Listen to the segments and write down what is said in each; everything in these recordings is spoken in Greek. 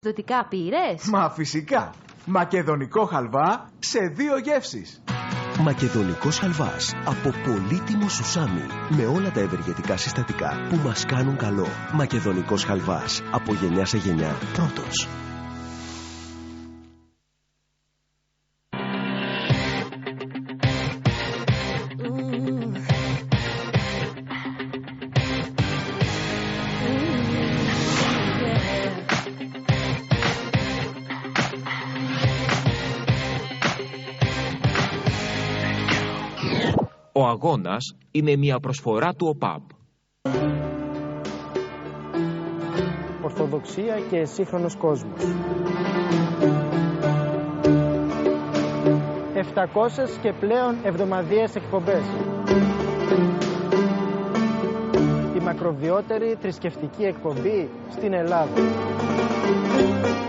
Δοτικά πήρες? Μα φυσικά. Μακεδονικό χαλβά σε 2 γεύσεις. Μακεδονικός χαλβάς από πολύτιμο σουσάμι με όλα τα ευεργετικά συστατικά που μας κάνουν καλό. Μακεδονικός χαλβάς από γενιά σε γενιά. Πρώτος. Ο αγώνας είναι μια προσφορά του ΟΠΑΠ. Ορθοδοξία και σύγχρονος κόσμος. 700 και πλέον εβδομαδιαίες εκπομπές. Η μακροβιότερη θρησκευτική εκπομπή στην Ελλάδα.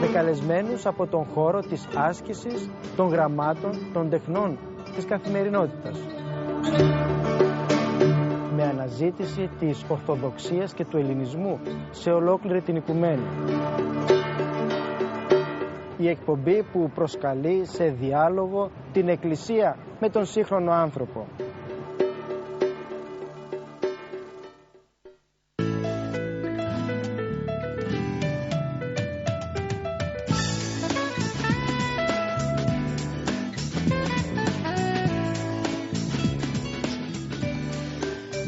Με καλεσμένους από τον χώρο της άσκησης, των γραμμάτων, των τεχνών, της καθημερινότητας. Με αναζήτηση της Ορθοδοξίας και του Ελληνισμού σε ολόκληρη την οικουμένη. Η εκπομπή που προσκαλεί σε διάλογο την Εκκλησία με τον σύγχρονο άνθρωπο.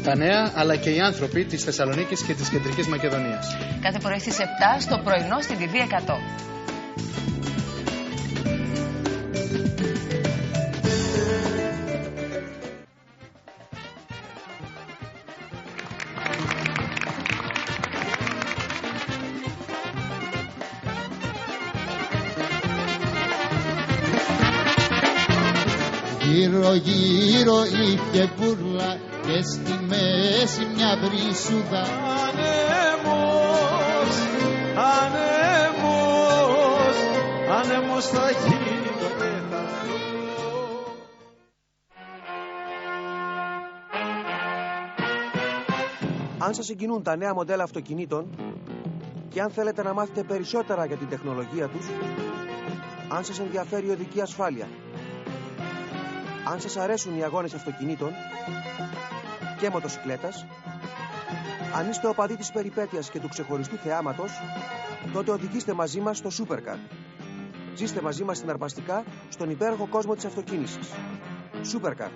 Τα νέα αλλά και οι άνθρωποι της Θεσσαλονίκης και της Κεντρικής Μακεδονίας. Κάθε πρωί στις 7 στο πρωινό στην TV 100. Γύρω γύρω είχε μπουρλα και στη μέση μια βρυσούδα. Ανέμος, ανέμος, ανέμος θα γίνει το πέθανο. Αν σας συγκινούν τα νέα μοντέλα αυτοκινήτων και αν θέλετε να μάθετε περισσότερα για την τεχνολογία τους, αν σας ενδιαφέρει η οδική ασφάλεια, αν σας αρέσουν οι αγώνες αυτοκινήτων και μοτοσικλέτας, αν είστε οπαδοί της περιπέτειας και του ξεχωριστού θεάματος, τότε οδηγήστε μαζί μας στο Supercar. Ζήστε μαζί μας συναρπαστικά στον υπέροχο κόσμο της αυτοκίνησης. Supercar.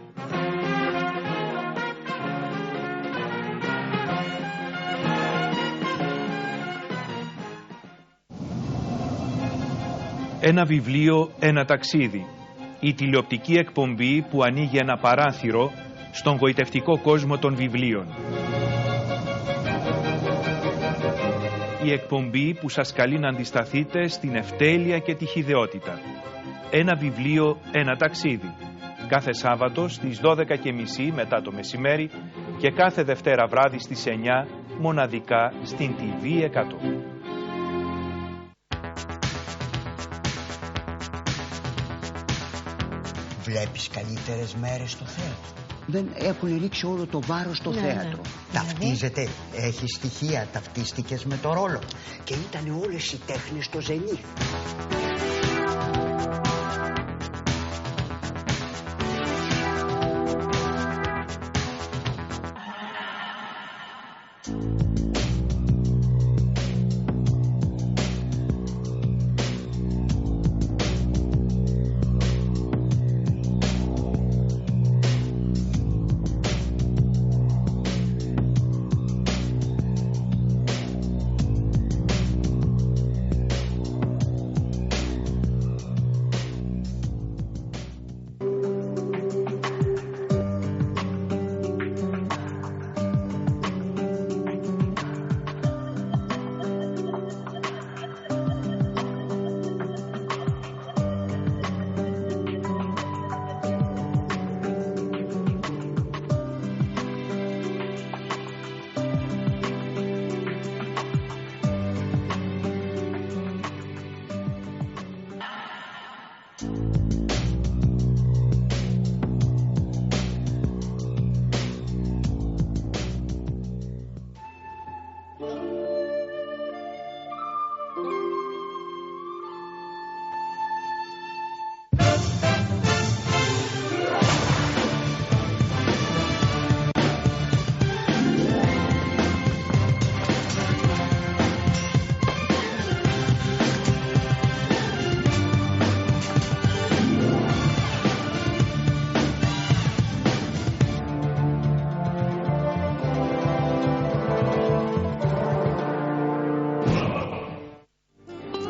Ένα βιβλίο, ένα ταξίδι. Η τηλεοπτική εκπομπή που ανοίγει ένα παράθυρο στον γοητευτικό κόσμο των βιβλίων. Η εκπομπή που σας καλεί να αντισταθείτε στην ευτέλεια και τη χυδαιότητα. Ένα βιβλίο, ένα ταξίδι. Κάθε Σάββατο στις 12:30 μετά το μεσημέρι και κάθε Δευτέρα βράδυ στις 9 μοναδικά στην TV 100. Βλέπεις καλύτερες μέρες στο θέατρο. Δεν έχουν ρίξει όλο το βάρος στο θέατρο. Ταυτίζεται, έχει στοιχεία, ταυτίστηκες με το ρόλο. Και ήταν όλες οι τέχνες στο ζενήθ.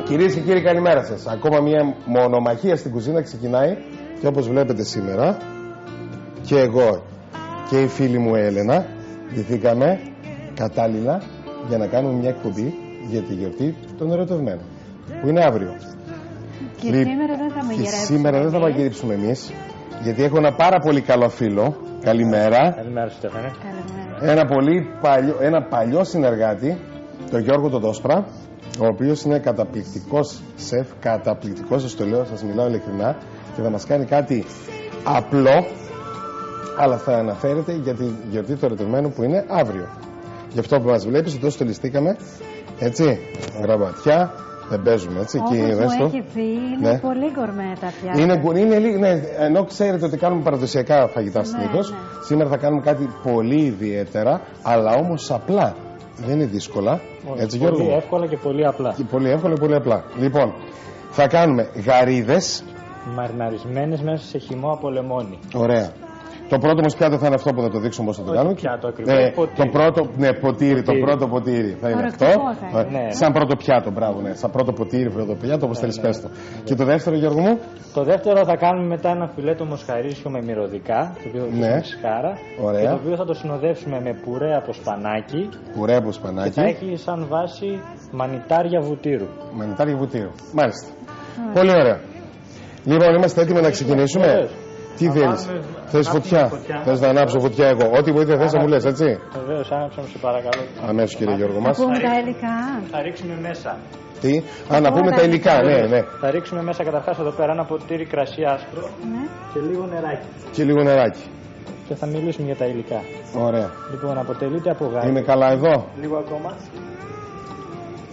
Κυρίες και κύριοι, καλημέρα σας. Ακόμα μια μονομαχία στην κουζίνα ξεκινάει και όπως βλέπετε σήμερα και εγώ και η φίλη μου Έλενα ντυθήκαμε κατάλληλα για να κάνουμε μια εκπομπή για τη γιορτή των ερωτευμένων που είναι αύριο. Και σήμερα δεν θα μαγειρέψουμε. Σήμερα δεν θα μαγειρέψουμε εμείς, γιατί έχω ένα πάρα πολύ καλό φίλο. Καλημέρα. Καλημέρα, Στέφανε. Ένα παλιό συνεργάτη, τον Γιώργο τον Δόσπρα, ο οποίος είναι καταπληκτικός σεφ, καταπληκτικός, σας το λέω, σας μιλάω ειλικρινά, και θα μας κάνει κάτι απλό, αλλά θα αναφέρεται για τη γιορτή του ερωτευμένου που είναι αύριο. Γι' αυτό που μας βλέπεις, εδώ στολιστήκαμε, έτσι, γραμματιά, δεν παίζουμε, έτσι. Όπως μου έχει πει, είναι πολύ γκορμέ τα πιάτα. Ναι, ενώ ξέρετε ότι κάνουμε παραδοσιακά φαγητά συνήθως, σήμερα θα κάνουμε κάτι πολύ ιδιαίτερα, αλλά όμως απλά. Δεν είναι δύσκολα. Έτσι, πολύ Γιώργο. εύκολα και πολύ απλά. Πολύ εύκολα και πολύ απλά. Λοιπόν, θα κάνουμε γαρίδες μαριναρισμένες μέσα σε χυμό από λεμόνι. Ωραία. Το πρώτο μας πιάτο θα είναι αυτό που θα το δείξουμε πώς θα το κάνουμε. Πιάτο, ακριβώς, το πρώτο, ποτήρι, το πρώτο ποτήρι θα είναι αυτό. Ναι. Σαν πρώτο πιάτο, μπράβο, ναι. Σαν πρώτο ποτήρι, πρώτο πιάτο, όπως θέλεις πες το. Και το δεύτερο, Γιώργο μου. Το δεύτερο θα κάνουμε μετά ένα φιλέτο μοσχαρίσιο με μυρωδικά, το οποίο θα με σχάρα. Ωραία. Και το οποίο θα το συνοδεύσουμε με πουρέ από σπανάκι. Πουρέ από σπανάκι. Και θα έχει σαν βάση μανιτάρια βουτύρου. Μανιτάρια βουτύρου. Μάλιστα. Πολύ ωραία. Λοιπόν, είμαστε έτοιμοι να ξεκινήσουμε. Τι θέλεις, θες φωτιά, θες να ανάψω φωτιά εγώ, ό,τι βοήθεια θες να μου λες, έτσι. Βεβαίως, άναψα μου, σε παρακαλώ. Αμέσως, κύριε Γιώργο μας. Να πούμε τα υλικά. Θα ρίξουμε μέσα. Τι, να πούμε τα υλικά, ναι. Θα ρίξουμε μέσα καταρχάς εδώ πέρα ένα ποτήρι κρασί άσπρο και λίγο νεράκι. Και λίγο νεράκι. Και θα μιλήσουμε για τα υλικά. Ωραία. Λοιπόν, αποτελείται από γάλα. Είμαι καλά εδώ. Λίγο ακόμα.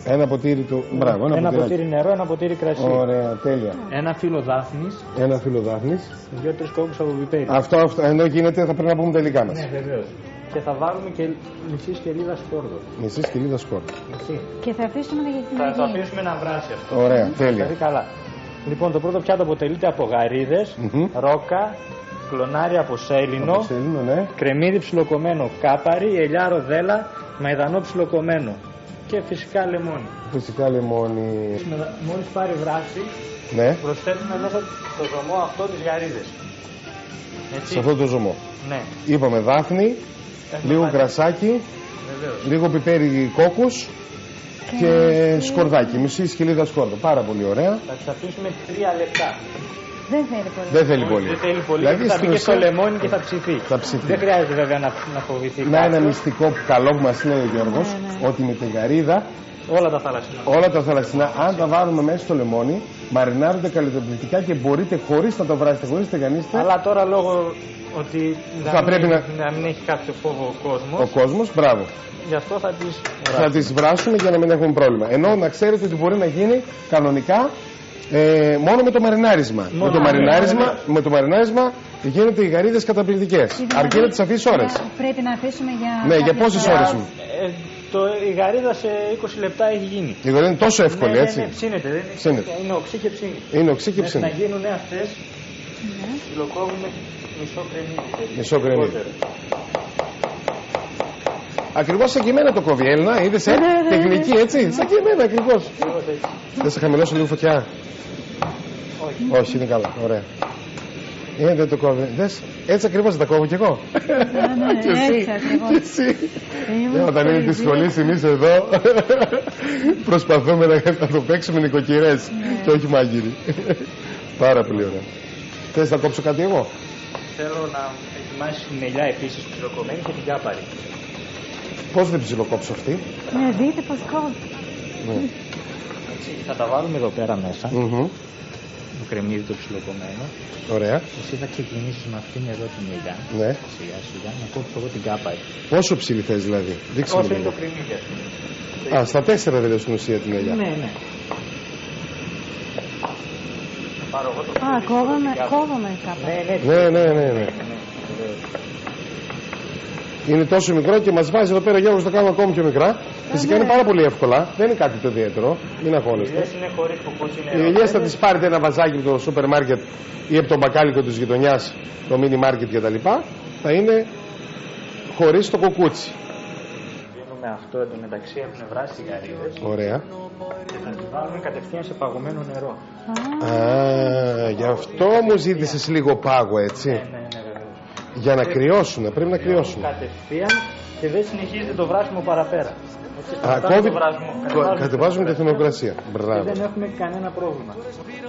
Ένα ποτήρι του. Μπράβο, ένα ποτήρι νερό, ένα ποτήρι κρασί. Ωραία, τέλεια. Ένα φύλλο δάφνης. Ένα φύλλο δάφνης. 2-3 κόκκους από πιπέρι. Αυτό, ενώ γίνεται, θα πρέπει να πούμε τα υλικά μας. Ναι, βεβαίως. Και θα βάλουμε και μισή σκελίδα σκόρδο. Μισή σκελίδα σκόρδο. Και θα αφήσουμε να γίνει. Θα το αφήσουμε να βράσει αυτό. Ωραία, τέλεια. Δηλαδή καλά. Λοιπόν, το πρώτο πιάτο αποτελείται από γαρίδες, ρόκα, κλονάρι από σέλινο, ναι. κρεμμύδι ψιλοκομμένο κάπαρι, ελιά ροδέλα, μαϊδανό ψιλοκομμένο. Και φυσικά λεμόνι. Φυσικά λεμόνι. Μόλις πάρει βράση, προσθέτουμε μέσα το ζωμό αυτό τις γαρίδες. Έτσι. Σε αυτό το ζωμό. Ναι. Είπαμε δάφνη, λίγο κρασάκι, λίγο πιπέρι κόκκους και σκορδάκι. Μισή σκελίδα σκόρδο. Πάρα πολύ ωραία. Θα τις αφήσουμε 3 λεπτά. Δεν θέλει πολύ. Δεν θέλει πολύ. Δηλαδή θα μπει και στο λεμόνι και θα ψηθεί. Δεν χρειάζεται βέβαια να φοβηθεί. Να ένα μυστικό καλό που μας λέει ο Γιώργος, ότι με τη γαρίδα όλα τα θαλασσινά, αν τα βάλουμε μέσα στο λεμόνι, μαρινάρονται καλυτοπληκτικά και μπορείτε χωρίς να το βράσετε, χωρίς να τηγανίσετε. Αλλά τώρα λόγω ότι θα πρέπει να μην έχει κάποιο φόβο ο κόσμος, μπράβο. Γι' αυτό θα τις βράσουμε για να μην έχουμε πρόβλημα. Ενώ να ξέρετε ότι μπορεί να γίνει κανονικά μόνο με το μαρινάρισμα. Με το μαρινάρισμα γίνεται οι γαρίδες καταπληκτικές. Αρκεί να τις αφήσεις ώρες. Πρέπει να αφήσουμε για. Ναι, για πόσες ώρες μου. Η γαρίδα σε 20 λεπτά έχει γίνει. Η γαρίδα είναι τόσο εύκολη, έτσι. Ναι, ψήνεται. Είναι οξύ και ψήνει. Είναι οξύ και ψήνει. Να γίνουν αυτές, ψιλοκόβουμε μισό κρεμμύδι. Ακριβώς σαν και εμένα το κόβει, Έλληνα. Είδες, τεχνική, έτσι. Σαν και εμένα, ακριβώς. Δεν σε χαμηλώσω λίγο φωτιά. Όχι, είναι καλά. Ωραία. Δεν το κόβει. Έτσι ακριβώς δεν τα κόβω κι εγώ. Έτσι ακριβώς. Όταν είναι τη σχολή, εμείς εδώ προσπαθούμε να το παίξουμε νοικοκυρές και όχι μάγειροι. Πάρα πολύ ωραία. Θες να κόψω κάτι εγώ? Θέλω να ετοιμάσεις την ελιά επίσης ψιλοκομμένη και την κάπαρη. Πώς δεν ψιλοκόψω αυτή? Ναι, δείτε πως κόβει. Θα τα βάλουμε εδώ πέρα μέσα. Το κρεμμύδι το ψιλοκομμένο. Ωραία. Εσύ θα ξεκινήσεις με αυτήν εδώ την ελιά. Ναι. Σιγά σιγά να κόψω εγώ την κάπαρη. Πόσο ψηλή θες δηλαδή? Όσο είναι το κρεμμύδι. Στα 4 δηλαδή στην ουσία την ελιά. Ναι. Κόβαμε κάπου. Ναι. Είναι τόσο μικρό και μας βάζει εδώ πέρα ο Γιώργος να το κάνουμε ακόμη πιο μικρά. Φυσικά είναι πάρα πολύ εύκολα, δεν είναι κάτι το ιδιαίτερο. Μην αγχώνεστε. Οι ελιές θα τις πάρετε ένα βαζάκι από το σούπερ μάρκετ ή από το μπακάλικο της γειτονιάς, το μίνι μάρκετ κτλ. Θα είναι χωρίς το κουκούτσι. με αυτό εντωμεταξύ έχουν βράσει οι γαρίδες. Ωραία. Και θα τις βάλουμε κατευθείαν σε παγωμένο νερό. Γι' αυτό μου ζήτησες λίγο πάγο, έτσι. Ναι, βέβαια. Για να κρυώσουν, πρέπει να κρυώσουν. Κατευθείαν και δεν συνεχίζεται το βράσιμο παραπέρα. Κατεβάζουμε τη θερμοκρασία. Μπράβο. Και δεν έχουμε κανένα πρόβλημα.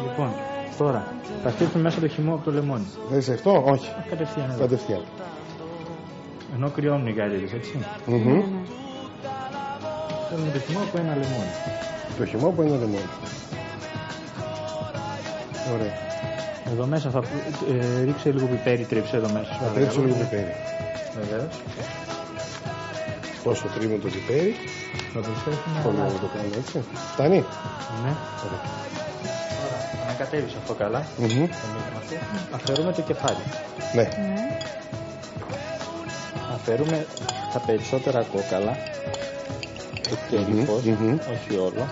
Λοιπόν, τώρα θα στείλουμε μέσα το χυμό από το λεμόνι. Δεν είσαι αυτό, όχι. Κατευθείαν. Ενώ κρυώνουν οι γαρίδες, έτσι. Θέλουμε το χυμό από ένα λεμόνι. Το χυμό από ένα λεμόνι. Ωραία. Εδώ μέσα θα ρίξε λίγο πιπέρι, τρίψε εδώ μέσα. Θα τρίψω λίγο πιπέρι. Βεβαίως. Πόσο τρίβουμε το πιπέρι. Θα προσθέσουμε. Πολύ να το κάνουμε έτσι. Φτάνει. Ναι. Τώρα, ανακατεύεις αυτό καλά. Αφαιρούμε το κεφάλι. Ναι. Αφαιρούμε τα περισσότερα κόκαλα. Το κερυφός, όχι όλο.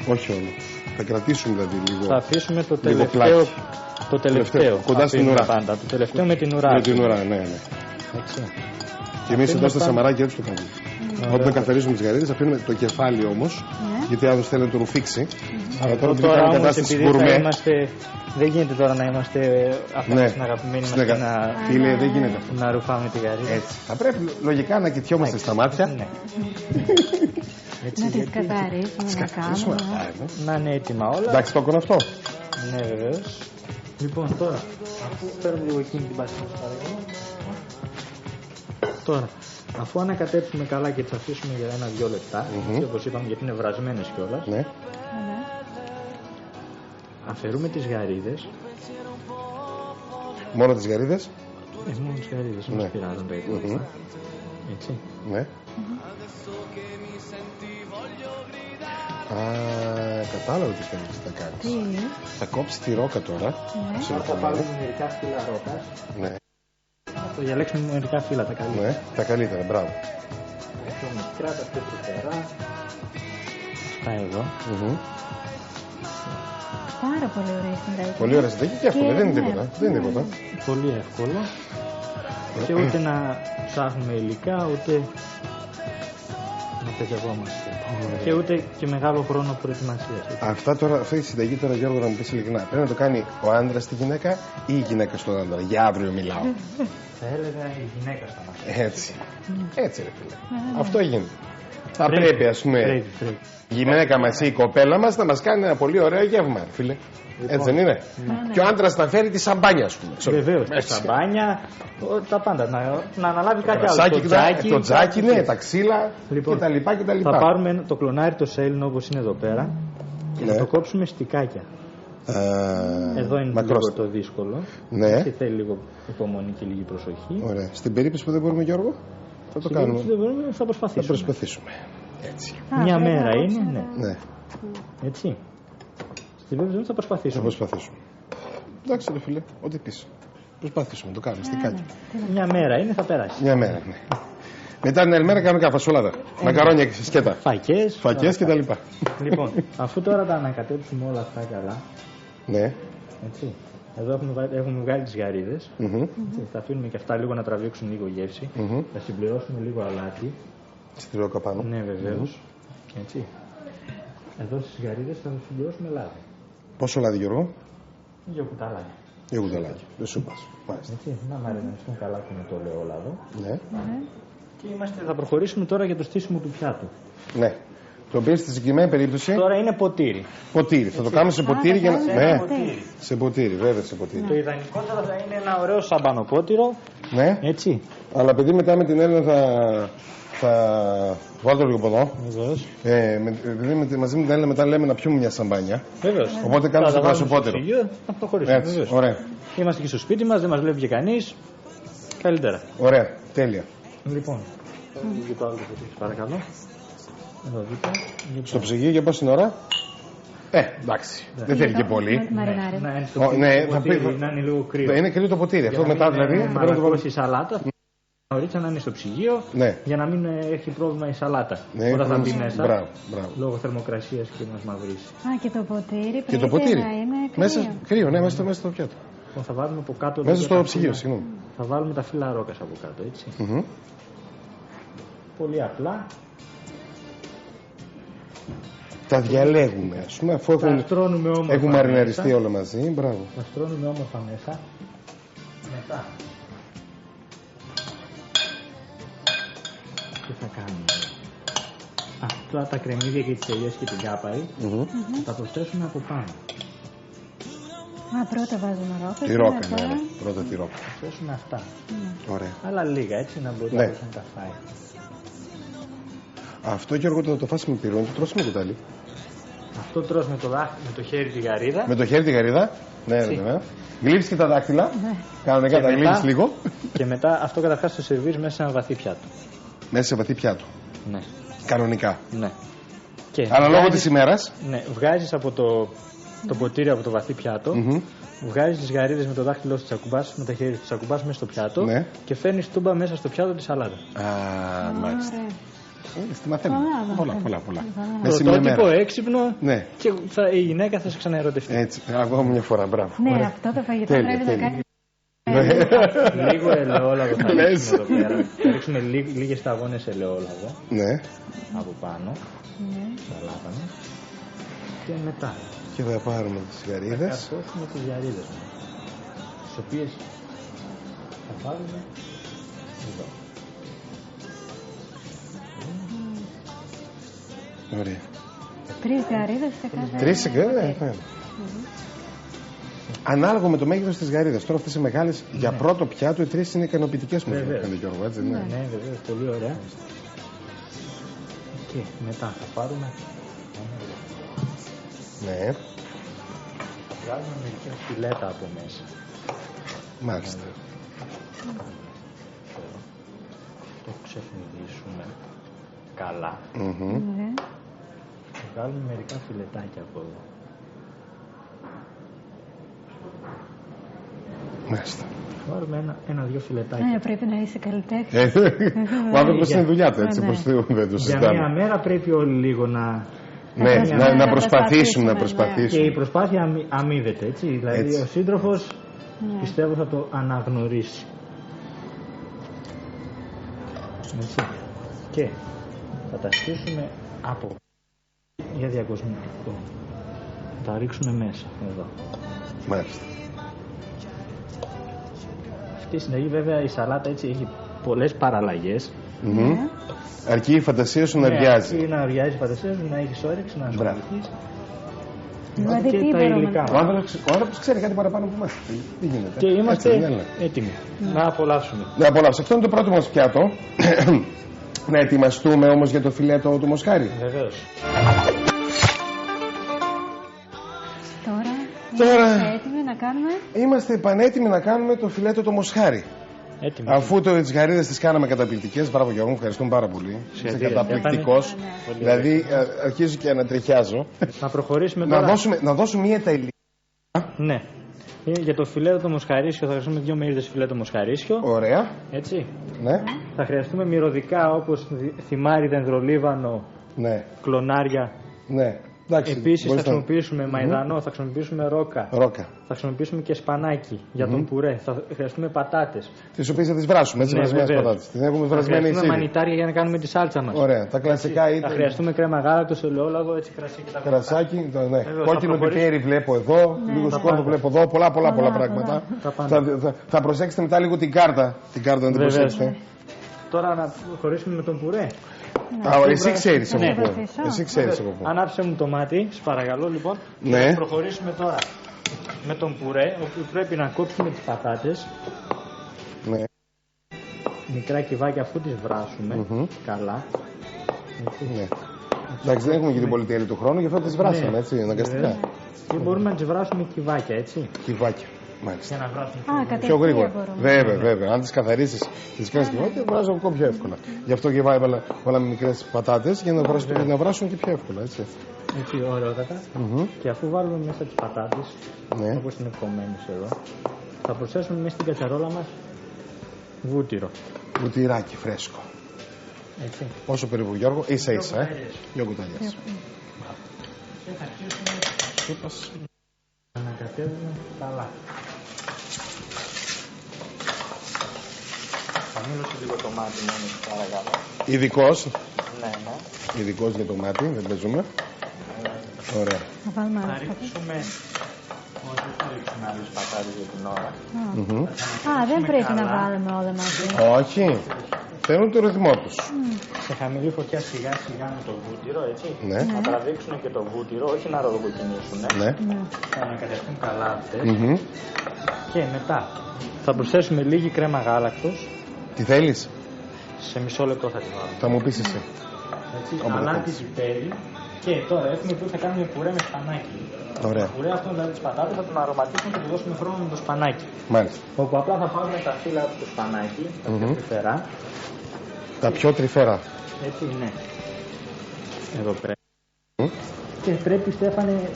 Όχι όλο. Θα κρατήσουμε δηλαδή λίγο. Θα αφήσουμε το τελευταίο. Το τελευταίο. Κοντά στην ουρά. Πάντα. Το τελευταίο με την ουρά. Με την ουρά, ναι. Έτσι. Και εμείς εδώ στα Σαμαράκια έτσι το κάνουμε. Όταν καθαρίζουμε τις γαρίδες αφήνουμε το κεφάλι όμως, γιατί άλλος θέλει να το ρουφήξει. Αλλά τώρα που κάνουμε κατάσταση γκουρμέ. Δεν γίνεται τώρα να είμαστε αυτά στην αγαπημένη μας και να... Φίλε, δεν γίνεται αυτό. Να ρουφάμε τη γαρίδα. Έτσι. Θα πρέπει λογικά να κοιτιόμαστε στα μάτια. Ναι. Να τις καθαρίσουμε, να κάνουμε. Να είναι έτοιμα όλα. Εντάξει, το έκανα αυτό. Ναι, βεβαίως. Λοιπόν, τώρα, αφού παίρνουμε λίγο εκείνη την πάση μας παρακαλώ. Τώρα, αφού ανακατέψουμε καλά και τις αφήσουμε για 1-2 λεπτά, όπως είπαμε γιατί είναι βρασμένες κιόλας, αφαιρούμε τις γαρίδες. Μόνο τις γαρίδες? Μόνο τις γαρίδες, δεν μας πειράζουν τα υπόλοιπα. Έτσι. Ναι. Κατάλαβα τι θέλεις να κάνεις. Θα κόψεις τη ρόκα τώρα. Θα βάλουμε μερικά φύλλα ρόκας. Ναι. Θα διαλέξουμε μερικά φύλλα τα καλύτερα. Ναι, τα καλύτερα, μπράβο. Πιο μικρά, τα πιο τρυφερά. Αυτά εδώ. Πάρα πολύ ωραία συνταγή. Πολύ ωραία συνταγή και εύκολα, δεν είναι τίποτα. Δεν είναι τίποτα. Πολύ εύκολο. Και ούτε να ψάχνουμε υλικά, ούτε να παιδευόμαστε. Και ούτε και μεγάλο χρόνο προετοιμασίας. Αυτή η συνταγή τώρα, Γιώργο, να μου πεις ειλικρινά, πρέπει να το κάνει ο άντρας στη γυναίκα ή η γυναίκα στον άντρα? Για αύριο μιλάω. Θα έλεγα η γυναίκα στον άντρα. Έτσι. Έτσι, ρε φίλε. Αυτό γίνεται. Θα πρέπει, ας πούμε, η γυναίκα μας ή η κοπέλα μας να μας κάνει ένα πολύ ωραίο γεύμα, φίλε. Έτσι δεν είναι? Και ο άντρας να φέρει τη σαμπάνια, ας πούμε. Βεβαίως, τη σαμπάνια, τα πάντα. Να αναλάβει κάτι άλλο. Το τζάκι, ναι, τα ξύλα κτλ. Θα πάρουμε το κλονάρι το σέλινο όπως είναι εδώ πέρα και θα το κόψουμε στικάκια. Εδώ είναι λίγο το δύσκολο. Ναι. Και θέλει λίγο υπομονή και λίγη προσοχή. Ωραία. Στην περίπτωση που δεν μπορούμε, Γιώργο, θα το κάνουμε. Θα προσπαθήσουμε. Έτσι. Μια μέρα είναι, ναι. Έτσι. Στην περίπτωση θα προσπαθήσουμε. Εντάξει, ρε φίλε, ό,τι πεις. Προσπαθήσουμε, το κάνουμε στικάκι. Μια μέρα είναι, θα περάσει. Μια μέρα, ναι. Μετά την άλλη μέρα κάνουμε κάποια φασολάδα. Μακαρόνια και σκέτα. Φακές κτλ. Λοιπόν, αφού τώρα τα ανακατέψουμε όλα αυτά καλά. Ναι. Έτσι. Εδώ έχουμε βγάλει τις γαρίδες. Θα αφήνουμε και αυτά λίγο να τραβήξουν λίγο γεύση. Θα συμπληρώσουμε λίγο αλάτι. Στη ρόκα πάνω. Ναι, βεβαίως. Έτσι. Εδώ στις γαρίδες θα συμπληρώσουμε λάδι. Πόσο λάδι, Γιώργο? 2 κουταλάκια. 2 κουταλάκια. Δεν σου πας. Έτσι, να μαριναριστούν καλά και με το ελαιόλαδο. Ναι. Και θα προχωρήσουμε τώρα για το στήσιμο του πιάτου. Ναι. Το οποίο στη συγκεκριμένη περίπτωση. Τώρα είναι ποτήρι. Ποτήρι. Θα το κάνουμε σε ποτήρι για να. Ναι. Σε ποτήρι, βέβαια σε ποτήρι. Το ιδανικότερο θα είναι ένα ωραίο σαμπανοπότηρο. Ναι. Έτσι. Αλλά επειδή μετά με την Έλληνα θα βάλω το λίγο από εδώ. Επειδή μαζί με την Έλληνα μετά λέμε να πιούμε μια σαμπάνια. Βεβαίως. Οπότε κάνουμε το πράσινο. Θα προχωρήσουμε. Έτσι. Ωραία. Είμαστε και στο σπίτι μας, δεν μας βλέπει και κανείς. Καλύτερα. Ωραία. Τέλεια. Λοιπόν. Το άλλο παρακαλώ. Εδώ δίπλα. Στο ψυγείο για πόση ώρα? Εντάξει. Δεν θέλει και πολύ. Να είναι λίγο κρύο. Είναι κρύο το ποτήρι. Αυτό μετά δηλαδή. Να μαλακώσει η σαλάτα. Νωρίτσα να είναι στο ψυγείο για να μην έχει πρόβλημα η σαλάτα. Όταν θα μπει μέσα. Λόγω θερμοκρασίας και μας μαυρίσει. Και το ποτήρι πρέπει να είναι κρύο. Κρύο, ναι, μέσα στο πιάτο. Θα βάλουμε από κάτω. Μέσα στο ψυγείο, συγγνώμη. Θα βάλουμε τα φύλλα ρόκας από κάτω, έτσι. Πολύ απλά. Τα διαλέγουμε, ας πούμε, αφού έχουν μαριναριστεί όλα μαζί. Μπράβο. Τα στρώνουμε όμορφα μέσα. Μετά. Τι θα κάνουμε? Τώρα τα κρεμμύδια και τις ελιές και την κάπαρη θα τα προσθέσουμε από πάνω. Πρώτα βάζουμε ρόκα. Τη ρόκα, ναι. Πρώτα τη ρόκα. Θα προσθέσουμε αυτά. Ωραία. Αλλά λίγα, έτσι, να μπορεί να τα φάει. Αυτό, Γιώργο, το φας με πυρούνι, το τρως με κουτάλι. Αυτό τρως με το χέρι τη γαρίδα. Με το χέρι τη γαρίδα. Ναι. Γλύψεις και τα δάχτυλα. Κανονικά τα γλύψεις λίγο. Και μετά αυτό καταρχάς το σερβίρεις μέσα σε ένα βαθύ πιάτο. Μέσα σε βαθύ πιάτο. Ναι. Κανονικά. Ναι. Αναλόγω της ημέρας. Ναι, βγάζεις από το ποτήρι από το βαθύ πιάτο. Βγάζεις τις γαρίδες με το δάχτυλό σου, τις ακουμπάς με τα χέρια σου, τις ακουμπάς μέσα στο πιάτο και φέρνεις τούμπα μέσα στο πιάτο τη σαλάτα. Μάλιστα. Στη μαθαίνουμε. Πολλά. Πρωτότυπο, έξυπνο και η γυναίκα θα σε ξαναερωτευτεί. Έτσι, ακόμα μια φορά, μπράβο. Ναι, αυτό το φαγητό πρέπει να κάνει. Λίγο ελαιόλαδο θα ρίξουμε εδώ πέρα. Θα ρίξουμε λίγες σταγόνες ελαιόλαδο από πάνω. Σαλάτα μας. Και μετά. Και θα πάρουμε τις γαρίδες. Θα καρφώσουμε τις γαρίδες μας, τις οποίες θα βάλουμε εδώ. Ωραία. 3 γαρίδες σε κάθε. 3 γαρίδες, ανάλογα με το μέγεθος της γαρίδας. Τώρα αυτές οι μεγάλες για πρώτο πιάτο, οι 3 είναι ικανοποιητικές μου. Γιώργο, έτσι, ναι, βεβαίως, πολύ ωραία. Και μετά θα πάρουμε. Ναι. Θα βγάλουμε μερικές φιλέτα από μέσα. Μάλιστα. Το ξεφνιδίσουμε καλά. Θα βγάλουμε μερικά φιλετάκια από εδώ. Μάλιστα. Βάλουμε ένα-δυο φιλετάκια. Πρέπει να είσαι καλλιτέχνης. Ο άνθρωπος είναι δουλειά του, έτσι, προς Θεού δεν το συζητάμε. Για μία μέρα πρέπει όλοι λίγο να προσπαθήσουμε. Και η προσπάθεια αμείβεται, έτσι. Δηλαδή ο σύντροφος πιστεύω θα το αναγνωρίσει. Έτσι. Και θα τα στήσουμε από για διακοσμητικό. Θα τα ρίξουμε μέσα, εδώ. Μάλιστα. Αυτή η συνταγή βέβαια η σαλάτα έτσι έχει πολλές παραλλαγές. Αρκεί η φαντασία σου να βιάζει. Αρκεί να βιάζει η φαντασία σου, να έχεις όρεξη, να ασχοληθείς. Δηλαδή τι υλικά. Ο άνθρωπος ξέρει κάτι παραπάνω από εμάς. Τι γίνεται. Και είμαστε έτοιμοι να απολαύσουμε. Αυτό είναι το πρώτο μας πιάτο. Να ετοιμαστούμε όμως για το φιλέτο του μοσχάρι. Βεβαίως. Τώρα είμαστε έτοιμοι να κάνουμε. Είμαστε πανέτοιμοι να κάνουμε το φιλέτο το μοσχάρι. Έτοιμοι. Αφού τις γαρίδες τις κάναμε καταπληκτικές, μπράβο Γιώργο, ευχαριστούμε πάρα πολύ. Είσαι καταπληκτικός. Δηλαδή αρχίζω και ανατριχιάζω. Να προχωρήσουμε τώρα. Να δώσουμε μία τα υλικά. Ναι. Για το φιλέτο το μοσχαρίσιο θα χρειαστούμε 2 μερίδες φιλέτο μοσχαρίσιο. Ωραία. Έτσι. Ναι. Θα χρειαστούμε μυρωδικά όπως θυμάρι, δενδρολίβανο, κλονάρια. Ναι. Επίσης θα χρησιμοποιήσουμε μαϊδανό, θα χρησιμοποιήσουμε ρόκα. Θα χρησιμοποιήσουμε και σπανάκι για τον πουρέ. Θα χρειαστούμε πατάτες. Τις οποίες θα τις βράσουμε, έτσι, βρασμένες πατάτες. Τις έχουμε βρασμένες ήδη. Θα χρειαστούμε μανιτάρια για να κάνουμε τη σάλτσα μας. Ωραία, τα κλασικά θα χρειαστούμε κρέμα γάλακτος, ελαιόλαδο, έτσι κρασί και τα κρασάκι, ναι. Κόκκινο πιπέρι βλέπω εδώ, λίγο σκόρδο βλέπω εδώ, πολλά πράγματα. Θα προσέξετε μετά λίγο την κάρτα. Την κάρτα να την προσέξετε. Τώρα να προχωρήσουμε με τον πουρέ. Εσύ ξέρεις από πού. Ανάψε μου το μάτι, σας παρακαλώ λοιπόν. Ναι. Θα προχωρήσουμε τώρα με τον πουρέ, όπου πρέπει να κόψουμε τις πατάτες. Ναι. Μικρά κυβάκια αφού τις βράσουμε καλά. Ναι. Εντάξει, δεν έχουμε και την πολυτέλεια του χρόνου, γι' αυτό τις βράσαμε, έτσι, αναγκαστικά. Και μπορούμε να τις βράσουμε κυβάκια, έτσι. Κυβάκια. Μάλιστα. Για να βράσουμε πιο γρήγορα. Βέβαια. Αν τις καθαρίσεις, τις κάνεις κυβάκια, βράζουν ακόμα πιο εύκολα. Γι' αυτό και βάλαμε μικρές πατάτες για να βράσουν και πιο εύκολα. Έτσι ωραιότατα. Και αφού βάλουμε μέσα τις πατάτες, όπως είναι κομμένες εδώ, θα προσθέσουμε μέσα στην κατσαρόλα μας βούτυρο. Βουτυράκι φρέσκο. Έτσι. Πόσο περίπου, Γιώργο, ίσα-ίσα, 2 κουταλιές. Και θα αρχίσουμε να ανακατεύουμε καλά. Θα χαμήλωσε λίγο το μάτι μόνο, παρακαλώ. Ειδικός. Ναι. Ειδικός για το μάτι, δεν παίζουμε. Ωραία. Θα ρίξουμε... Όχι, θα ρίξουμε άλλες πατάτες για την ώρα. Δεν πρέπει να βάλουμε όλα μαζί. Όχι. Θέλουν το ρυθμό τους. Σε χαμηλή φωτιά σιγά σιγά με το βούτυρο, έτσι. Ναι. Να τραβήξουν και το βούτυρο, όχι να ροδοκοκκινήσουν. Ναι. Θα ανακατευτούν καλά αυτές. Και μετά θα προσθέσουμε λίγη κρέμα γάλακτος. Τι θέλεις? Σε μισό λεπτό θα τη βάλουμε. Θα μου πεις εσύ. Αλάτι, πιπέρι. Και τώρα έχουμε που θα κάνουμε πουρέ με σπανάκι. Ωραία. Το πουρέ αυτό δηλαδή τις πατάτες θα τον αρωματίσουμε και θα του δώσουμε χρόνο με το σπανάκι. Μάλιστα. Όπου απλά θα πάρουμε τα φύλλα του σπανάκι, τα πιο τρυφερά. Τα πιο τρυφερά. Έτσι είναι. Εδώ πέρα. Και πρέπει, Στέφανε,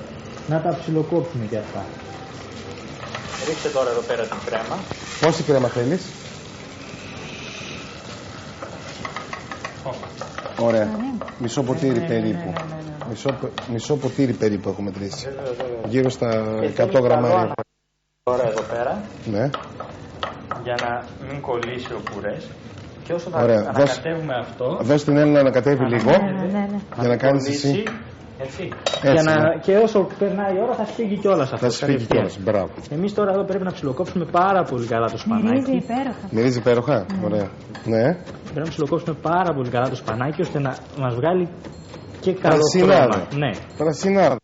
να τα ψιλοκόψουμε και αυτά. Ρίξτε τώρα εδώ πέρα την κρέμα. Πόση κρέμα θέλεις? Ωραία. Μισό ποτήρι περίπου. Μισό ποτήρι περίπου έχουμε τρίσει. Γύρω στα 100 γραμμάρια. Τώρα εδώ πέρα. Ναι. Για να μην κολλήσει ο πουρές. Και όσο θα ανακατεύουμε αυτό. Δώσ' την Έλληνα να ανακατεύει λίγο. Για να κάνεις εσύ. Έτσι. Και όσο περνάει η ώρα θα σφίγγει κιόλας αυτό. Θα σφίγγει κιόλας. Μπράβο. Εμείς τώρα εδώ πρέπει να ψιλοκόψουμε πάρα πολύ καλά το σπανάκι. Μυρίζει υπέροχα. Μυρίζει υπέροχα. Ωραία. Ναι. Πρέπει να ψιλοκόψουμε πάρα πολύ καλά το σπανάκι ώστε να μας βγάλει και καλό χρώμα. Ναι. Πρασινάδα.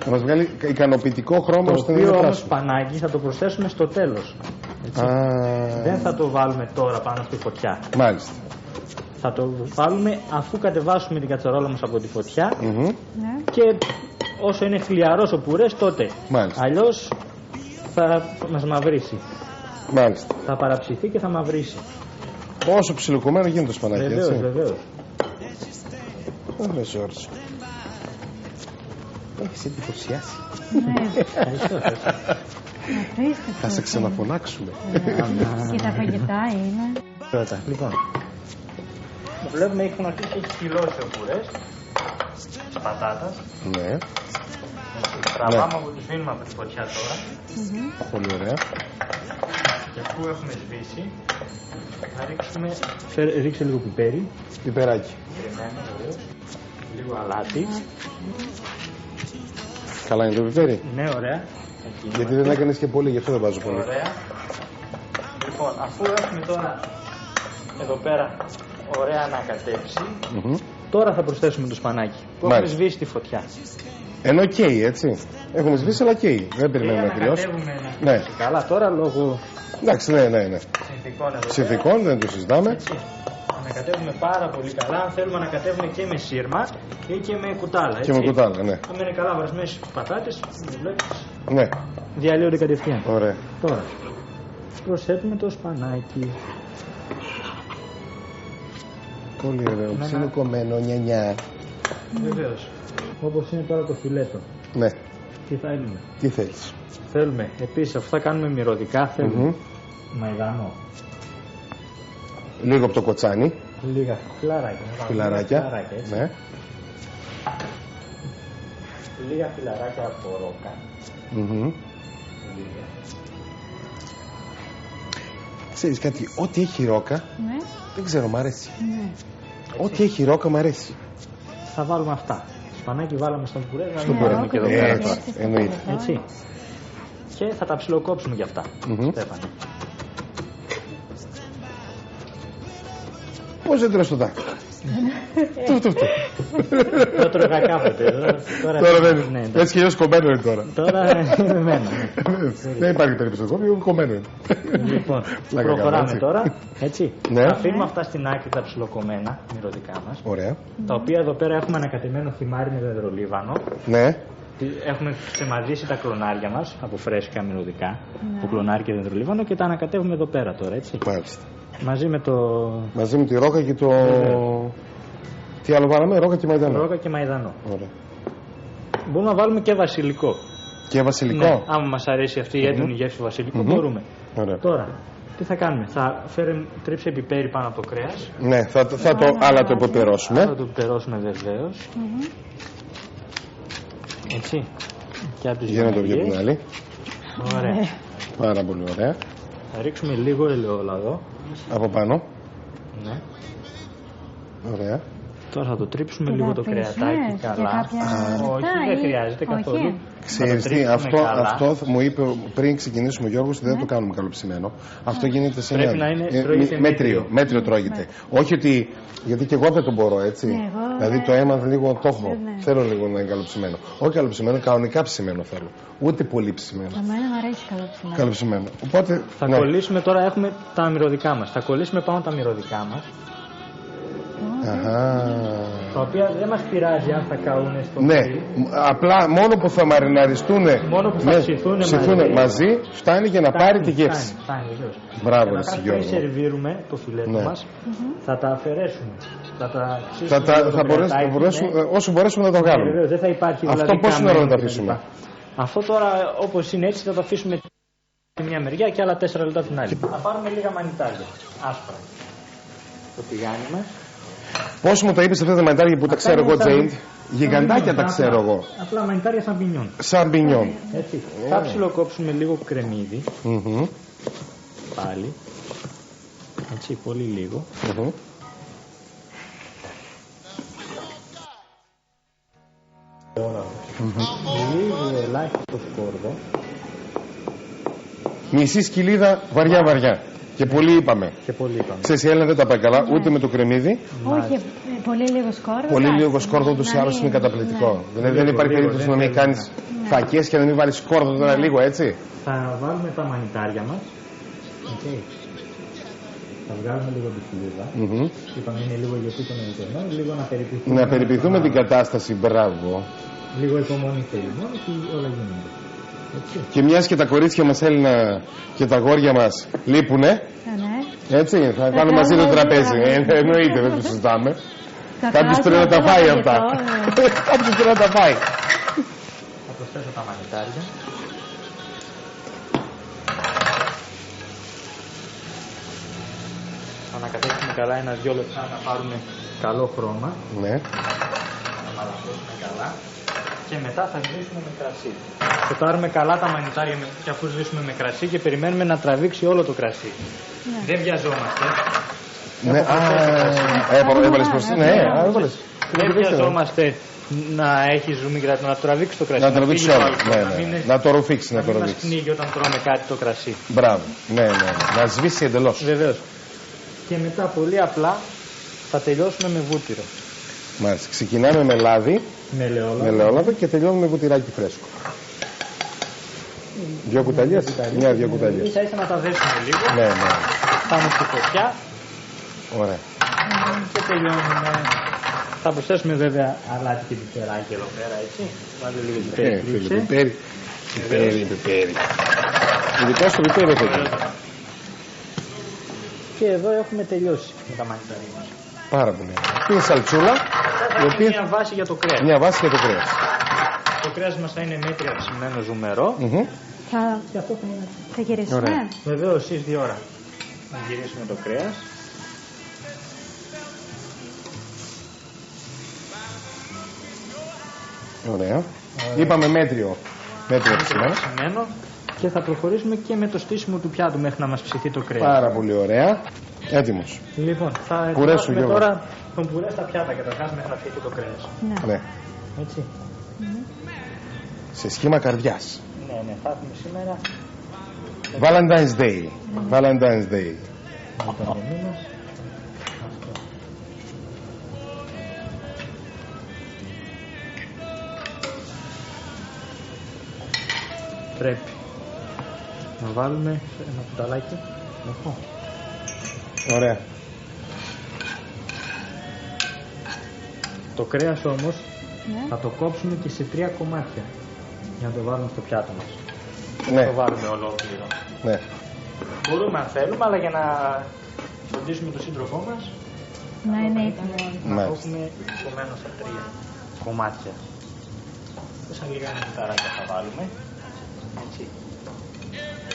Να μας βγάλει ικανοποιητικό χρώμα. Το οποίο όμως σπανάκι θα το προσθέσουμε στο τέλος. Δεν θα το βάλουμε τώρα πάνω στη φωτιά. Μάλιστα. Θα το βάλουμε αφού κατεβάσουμε την κατσαρόλα μας από τη φωτιά και όσο είναι χλιαρός ο πουρές τότε. Μάλιστα. Αλλιώς θα μας μαυρίσει. Μάλιστα. Θα παραψηθεί και θα μαυρίσει. Όσο ψιλοκομμένο γίνεται το σπανάκι, βεβαίως, έτσι. Βεβαίως. Όλες ώρες. Έχεις εντυπωσιάσει. Θα σε ξαναφωνάξουμε. Και τα φαγητά είναι. Πρώτα, λοιπόν. Βλέπουμε έχουν αρχίσει, έχει κυλώσει ο πουρές της πατάτας. Ναι. Τραβάμε από τους βίνουμε από τη φωτιά τώρα. Πολύ ωραία. Και αφού έχουμε σβήσει, θα ρίξουμε, ρίξε λίγο πιπέρι. Πιπεράκι. Λίγο αλάτι. Καλά είναι το πιπέρι. Ναι, ωραία. Γιατί δεν έκανες και πολύ, γι' αυτό δεν βάζω πολύ. Ωραία. Λοιπόν, αφού έχουμε τώρα εδώ πέρα ωραία ανακατέψει, τώρα θα προσθέσουμε το σπανάκι που έχουμε σβήσει τη φωτιά. Ενώ καίει, έτσι. Έχουμε σβήσει, αλλά καίει. Δεν περιμένουμε να τελειώσει. Ναι. Καλά, τώρα λόγω. Εντάξει, ναι. Συνθηκών, δεν το συζητάμε. Ανακατεύουμε πάρα πολύ καλά. Αν θέλουμε να ανακατεύουμε και με σύρμα ή και με κουτάλα. Έτσι. Και με κουτάλα, ναι. Αν είναι καλά βρασμένες πατάτες, ναι. Διαλύονται κατευθείαν. Ωραία. Τώρα προσθέτουμε το σπανάκι. Πολύ ωραίο. Ψιλοκομμένο, νιανιά. Βεβαίως. Όπως είναι τώρα το φιλέτο. Ναι. Τι θέλουμε? Τι θέλεις? Θέλουμε επίσης, αφού θα κάνουμε μυρωδικά, θέλουμε μαϊδανό. Λίγο από το κοτσάνι. Λίγα φιλαράκια. Φιλαράκια. Ναι. Λίγα φιλαράκια από ρόκα. Ξέρεις κάτι, ό,τι έχει ρόκα, δεν ξέρω, μ' αρέσει. Ό,τι έχει ρόκα μ' αρέσει. Θα βάλουμε αυτά. Σπανάκι βάλαμε στον πουρέ. Στον πουρέ. Και εδώ πέρα τώρα. Έτσι. Και θα τα ψιλοκόψουμε κι αυτά. Στέφανε. Πώς δεν τρως το τάκο? Το τρώγα κάποτε. Τώρα δεν είναι. Έτσι κι αλλιώς κομμένο είναι τώρα. Τώρα είναι εμένα. Δεν υπάρχει περίπτωση εδώ, κομμένο είναι. Λοιπόν, προχωράμε τώρα. Έτσι. Θα αφήνουμε αυτά στην άκρη τα ψιλοκομμένα, μυρωδικά μας. Ωραία. Τα οποία εδώ πέρα έχουμε ανακατεμένο θυμάρι με δεντρολίβανο. Ναι. Έχουμε ξεμαζίσει τα κλονάρια μας από φρέσκα μυρωδικά, από κλονάρι και δεντρολίβανο και τα ανακατεύουμε εδώ πέρα τώρα, έτσι. Μάλιστα. Μαζί με τη ρόκα και το. Τι άλλο βάλαμε, ρόκα και μαϊδανό. Ρόκα και μαϊδανό. Ωραία. Μπορούμε να βάλουμε και βασιλικό. Και βασιλικό. Ναι, άμα μας αρέσει αυτή η έντονη γεύση βασιλικού, μπορούμε. Ωραία. Τώρα, τι θα κάνουμε? Θα τρίψει πιπέρι πάνω από το κρέας. Ναι, θα το επιπερώσουμε. Θα το επιπερώσουμε βεβαίως. Έτσι. Και από τις για να το βγει την άλλη. Ωραία. Πάρα πολύ ωραία. Θα ρίξουμε λίγο ελαιόλαδο. Από πάνω. Ναι. Ωραία. Τώρα θα το τρίψουμε λίγο το κρεατάκι καλά. Όχι, δεν χρειάζεται καθόλου. Ξέρεις τι, αυτό μου είπε πριν ξεκινήσουμε ο Γιώργος ότι δεν το κάνουμε καλοψημένο. Αυτό γίνεται σε πρέπει να είναι μέτριο τρώγεται. Όχι ότι, γιατί και εγώ δεν το μπορώ έτσι. Δηλαδή το έμαθα λίγο, το έχω. Θέλω λίγο να είναι καλοψημένο. Όχι καλοψημένο, κανονικά ψημένο θέλω. Ούτε πολύ ψημένο. Εμένα μου αρέσει καλοψημένο. Οπότε θα κολλήσουμε τώρα, έχουμε τα μυρωδικά μας. Θα κολλήσουμε πάνω τα μυρωδικά μας. Τα οποία δεν μας πειράζει αν θα καούν στο φύλλο. Απλά μόνο που θα μαριναριστούν, μόνο που θα ψηθούν μαζί, φτάνει για να πάρει τη γεύση. Μπράβο, εσύ Γιώργο. Όταν σερβίρουμε το φιλέτο μας, θα τα αφαιρέσουμε. Θα μπορέσουμε, όσο μπορέσουμε να το κάνουμε. Βεβαίως, δεν θα υπάρχει αυτό πόσο ώρα να το αφήσουμε? Αυτό τώρα όπως είναι έτσι θα το αφήσουμε τη μια μεριά και άλλα 4 λεπτά την άλλη. Θα πάρουμε λίγα μανιτάρια, άσπρα. Το τηγάνι μας. Πώς μου τα είπες αυτά τα μανιτάρια που τα ξέρω εγώ, Τζέιντ? Γιγαντάκια τα ξέρω εγώ. Απλά μανιτάρια σαμπινιόν. Σαμπινιόν. Θα ψιλοκόψουμε λίγο κρεμμύδι. Πάλι. Έτσι, πολύ λίγο. Λίγο ελάχιστο σκόρδο. Μισή σκυλίδα βαριά. Και πολύ είπαμε. Ξέρεις, η Έλληνα δεν τα πάει καλά, ούτε με το κρεμμύδι. Όχι, πολύ λίγο σκόρδο. Πολύ λίγο σκόρδο, ούτως ή άλλως είναι καταπληκτικό. Δηλαδή δεν υπάρχει περίπτωση να μην κάνεις φακές και να μην βάλεις σκόρδο τώρα λίγο, έτσι. Θα βάλουμε τα μανιτάρια μας. Θα βγάλουμε λίγο τη σκυλίδα. Είπαμε είναι λίγο γιατί το νοητευμένο, λίγο να περιποιηθούμε. Να περιποιηθούμε την κατάσταση, μπράβο. Λίγο υπομονή θέλει μόνο και όλα γίνονται. Και μιας και τα κορίτσια μας Έλληνα και τα αγόρια μας λείπουνε, έτσι, θα κάνουμε μαζί το τραπέζι. Εννοείται, δεν το συζητάμε. Κάποιος πρέπει να τα φάει αυτά. Κάποιος πρέπει να τα φάει. Θα προσθέσω τα μανιτάρια. Θα ανακατέψουμε καλά 1-2 λεπτά να πάρουμε καλό χρώμα. Ναι. Να μαλακώσουμε καλά. Και μετά θα σβήσουμε με κρασί. Θα πάρουμε καλά τα μανιτάρια και αφού σβήσουμε με κρασί και περιμένουμε να τραβήξει όλο το κρασί. Δεν βιαζόμαστε. Δεν βιαζόμαστε να έχει ζουμί κρασί, να τραβήξει το κρασί. Να τραβήξει όλο. Να το ρουφήξει. Να μην μας πνίγει όταν τρώμε κάτι το κρασί. Μπράβο. Να σβήσει εντελώς. Βεβαίως. Και μετά πολύ απλά θα τελειώσουμε με βούτυρο. Μάλιστα. Ξεκινάμε με λάδι, με ελαιόλαδο και τελειώνουμε με βουτυράκι φρέσκο. 2 κουταλιές, 1-2 κουταλιές. Ίσα ίσα να τα δέσουμε λίγο. Πάμε στη φωτιά. Ωραία. Και τελειώνουμε. Θα προσθέσουμε βέβαια αλάτι και πιπεράκι εδώ πέρα, έτσι. Βάλτε λίγο πιπέρι. Πιπέρι. Ειδικά στο πιπέρι έχετε. Και εδώ έχουμε τελειώσει με τα μανιτάρια μας. Πάρα πολύ. Είναι σαλτσούλα. Μια βάση για το κρέας. Μια βάση για το κρέας. Το κρέας μας θα είναι μέτρια ψημένο ζουμερό. Θα γυρίσουμε. Βεβαίως, εσείς 2 ώρα. Να γυρίσουμε το κρέας. Ωραία. Είπαμε μέτριο ψημένο. Και θα προχωρήσουμε και με το στήσιμο του πιάτου μέχρι να μας ψηθεί το κρέας. Πάρα πολύ ωραία. Έτοιμος. Λοιπόν, θα ετοιμάσουμε τώρα τον πουρέ στα πιάτα καταρχάς μέχρι να ψηθεί το κρέας. Ναι. Έτσι. Σε σχήμα καρδιάς. Ναι, θα έχουμε σήμερα Valentine's Day. Valentine's Day. Πρέπει να βάλουμε ένα κουταλάκι. Ωραία. Το κρέας όμως θα το κόψουμε και σε 3 κομμάτια για να το βάλουμε στο πιάτο μας. Ναι. Το βάλουμε ολόκληρο. Ναι. Μπορούμε αν θέλουμε, αλλά για να φροντίσουμε τον σύντροφό μας να είναι έτοιμο. Να το έχουμε κομμένο σε 3 κομμάτια. Τόσα λίγα μυσταράκια θα βάλουμε. Έτσι.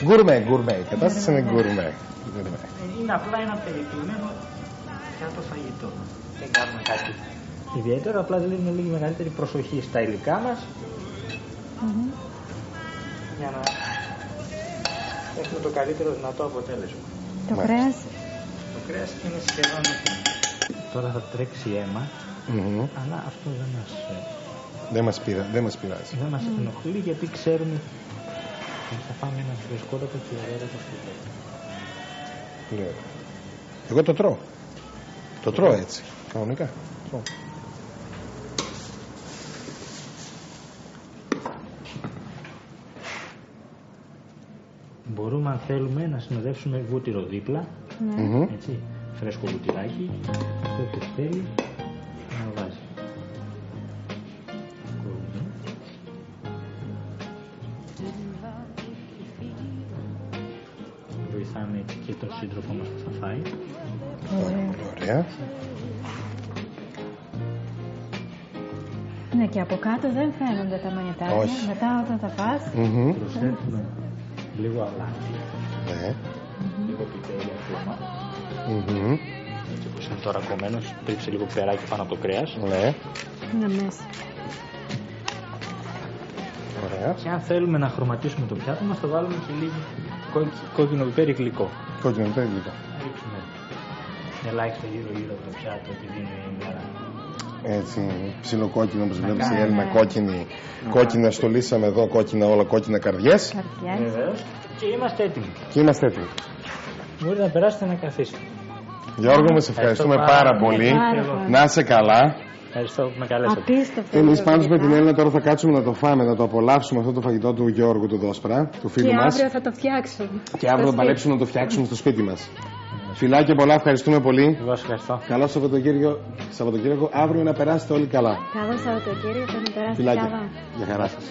Γκουρμέ. Η κατάσταση είναι γκουρμέ. Είναι απλά ένα περιποιημένο πιάτο φαγητό. Δεν κάνουμε κάτι ιδιαίτερο, απλά δίνουμε λίγη μεγαλύτερη προσοχή στα υλικά μας για να έχουμε το καλύτερο δυνατό αποτέλεσμα. Το κρέας κρέας είναι σχεδόν έτοιμο. Τώρα θα τρέξει αίμα, αλλά αυτό δεν μας πειράζει. Δεν μας ενοχλεί γιατί ξέρουμε ότι θα φάμε ένα φρεσκότατο και ωραίο φαγητό. Ναι. Εγώ το τρώω. Το τρώω έτσι, κανονικά. Μπορούμε, αν θέλουμε, να συνοδεύσουμε βούτυρο δίπλα. Έτσι, φρέσκο βουτυράκι. Όποιος θέλει να βάζει. Βοηθάμε και τον σύντροφο μας που θα φάει. Ωραία. Ναι, και από κάτω δεν φαίνονται τα μανιτάρια. Όχι. Μετά όταν τα πας. Προσθέτουμε λίγο αλάτι. Ναι. Λίγο πιπέρι ακόμα. Έτσι όπως είναι τώρα κομμένος, τρίψε λίγο περάκι πάνω από το κρέας. Ναι. Είναι μέσα. Ωραία. Και αν θέλουμε να χρωματίσουμε το πιάτο μας, θα βάλουμε και λίγο κόκκινο πιπέρι γλυκό. Κόκκινο πιπέρι γλυκό. Θα ρίξουμε ελάχιστα γύρω-γύρω από το πιάτο, επειδή είναι η μέρα. Έτσι, ψιλοκόκκινο όπως βλέπεις η Έλληνα, κόκκινα στολίσαμε εδώ, κόκκινα όλα, κόκκινα καρδιές. Βεβαίως. Και είμαστε έτοιμοι. Μπορείτε να περάσετε να καθίσετε. Γιώργο, μας ευχαριστούμε πάρα πολύ. Να είσαι καλά. Ευχαριστώ που με καλέσατε. Εμείς πάντως με την Έλληνα τώρα θα κάτσουμε να το φάμε, να το απολαύσουμε αυτό το φαγητό του Γιώργου του Δόσπρα, του φίλου μας. Και αύριο θα το φτιάξουμε. Και αύριο θα παλέψουμε να το φτιάξουμε στο σπίτι μας. Φιλάκια πολλά, ευχαριστούμε πολύ. Εγώ σας ευχαριστώ. Καλό Σαββατοκύριακο. Αύριο να περάσετε όλοι καλά. Καλό Σαββατοκύριακο, να περάσετε φιλάκια. καλά. Για χαρά σας.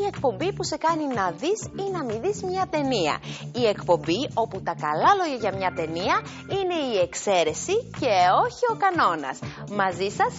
Η εκπομπή που σε κάνει να δεις ή να μην δεις μια ταινία. Η εκπομπή όπου τα καλά λόγια για μια ταινία είναι η εξαίρεση και όχι ο κανόνας. Μαζί σας